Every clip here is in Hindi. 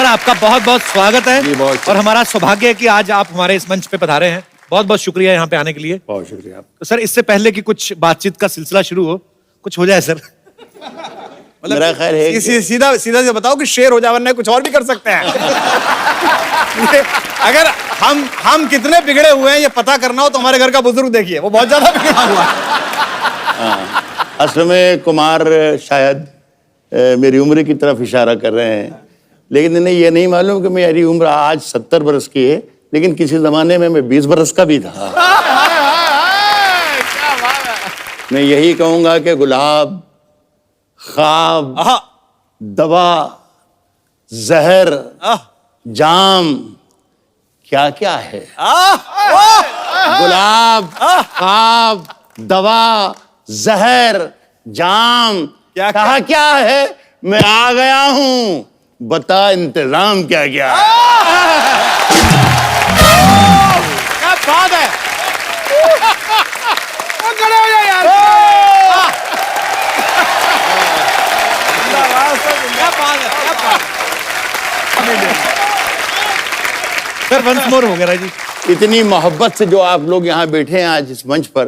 सर आपका बहुत बहुत स्वागत है जी, बहुत और हमारा सौभाग्य है कि आज आप हमारे इस मंच पे पधारे हैं। बहुत बहुत शुक्रिया यहाँ पे आने के लिए। बहुत शुक्रिया आप। तो सर इससे पहले कि कुछ बातचीत का सिलसिला शुरू हो, कुछ हो जाए सर। मेरा ख्याल है कि सीधा सीधा से बताओ कि शेर हो जाए, वरना कुछ और भी कर सकते हैं। अगर हम कितने बिगड़े हुए हैं ये पता करना हो तो हमारे घर का बुजुर्ग देखिए, वो बहुत ज्यादा बिगड़ा हुआ है। असल में कुमार शायद मेरी उम्र की तरफ इशारा कर रहे हैं, लेकिन इन्हें ये नहीं मालूम कि मेरी उम्र आज 70 बरस की है, लेकिन किसी जमाने में मैं 20 बरस का भी था। मैं यही कहूंगा कि गुलाब, ख्वाब, दवा, जहर, जाम क्या क्या है। गुलाब, ख्वाब, दवा, जहर, जाम क्या क्या है। मैं आ गया हूं, बता इंतजाम क्या क्या है। क्या बात है। खड़े हो जाओ यार। क्या बात है, क्या बात है। सर वंस मोर हो गया जी। इतनी मोहब्बत से जो आप लोग यहाँ बैठे हैं आज इस मंच पर,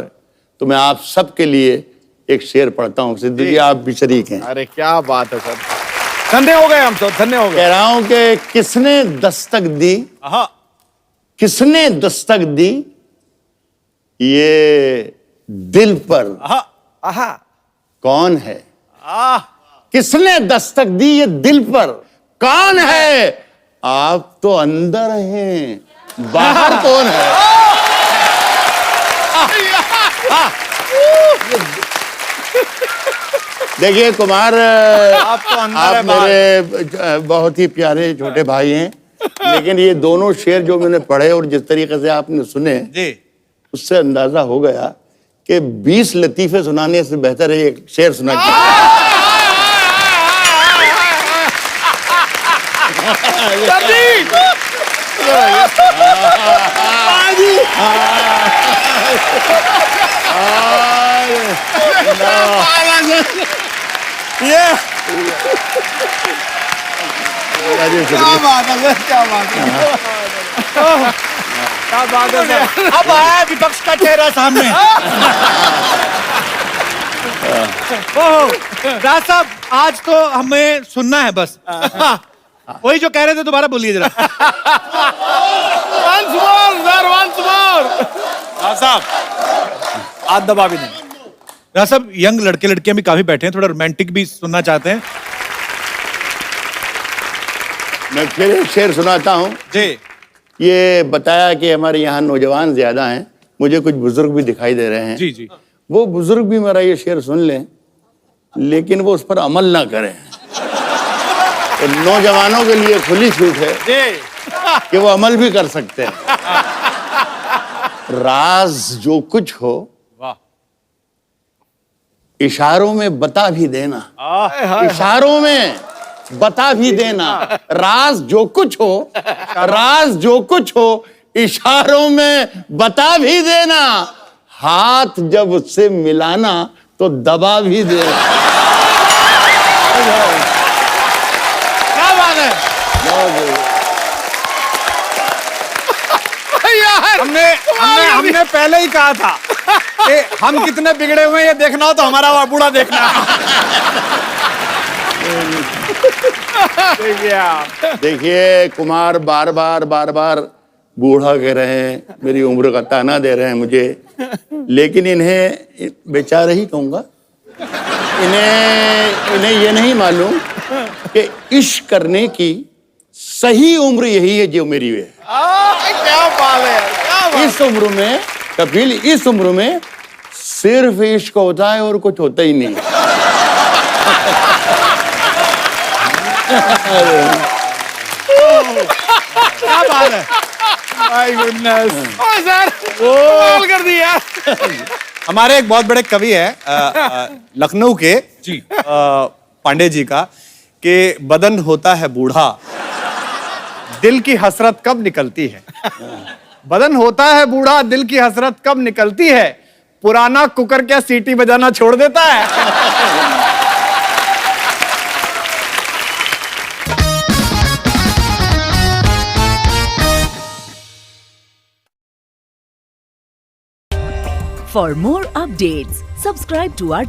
तो मैं आप सबके लिए एक शेर पढ़ता हूँ। सिद्धू जी आप भी शरीक हैं। अरे क्या बात है सर, धन्य हो गए हम तो, धन्य हो गए। कह रहा हूं कि किसने दस्तक दी, किसने दस्तक दी ये दिल पर, कौन है। किसने दस्तक दी ये दिल पर, कौन है। आप तो अंदर हैं, बाहर कौन है। देखिए कुमार, आप मेरे बहुत ही प्यारे छोटे भाई हैं, लेकिन ये दोनों शेर जो मैंने पढ़े और जिस तरीके से आपने सुने जी, उससे अंदाजा हो गया कि 20 लतीफे सुनाने से बेहतर है एक शेर सुना। क्या बात है, क्या बात है, क्या बात है सर। अब आया विपक्ष का चेहरा सामने। राज साहब आज तो हमें सुनना है बस। वही जो कह रहे थे दोबारा बोलिए जरा। Once more, sir, once more। हाँ साहब, हाथ दबा भी नहीं। राज साहब यंग लड़के लड़कियां भी काफी बैठे हैं, थोड़ा रोमांटिक भी सुनना चाहते हैं। मैं फिर एक शेर सुनाता हूं जी। ये बताया कि हमारे यहाँ नौजवान ज्यादा हैं, मुझे कुछ बुजुर्ग भी दिखाई दे रहे हैं। जी जी। वो बुजुर्ग भी मेरा ये शेर सुन लें, लेकिन वो उस पर अमल ना करें। तो नौजवानों के लिए खुली छूट है कि वो अमल भी कर सकते हैं। राज जो कुछ हो इशारों में बता भी देना, इशारों में बता भी देना। राज जो कुछ हो, राज जो कुछ हो इशारों में बता भी देना। हाथ जब उससे मिलाना तो दबा भी देना। क्या बात है यार। हमने पहले ही कहा था कि हम कितने बिगड़े हुए हैं ये देखना हो तो हमारा बूढ़ा देखना। देखिए कुमार बार बार बूढ़ा कह रहे हैं, मेरी उम्र का ताना दे रहे हैं मुझे, लेकिन इन्हें बेचारे ही कहूंगा। इन्हें ये नहीं मालूम कि इश्क करने की सही उम्र यही है जो मेरी है। क्या बात है, क्या बात। इस उम्र में कपिल, इस उम्र में सिर्फ इश्क होता है और कुछ होता ही नहीं। क्या बात है। My goodness. Oh sir, call कर दिया। हमारे एक बहुत बड़े कवि है लखनऊ के जी पांडे जी का, कि बदन होता है बूढ़ा, दिल की हसरत कब निकलती है। बदन होता है बूढ़ा, दिल की हसरत कब निकलती है। पुराना कुकर क्या सीटी बजाना छोड़ देता है। For more updates, subscribe to our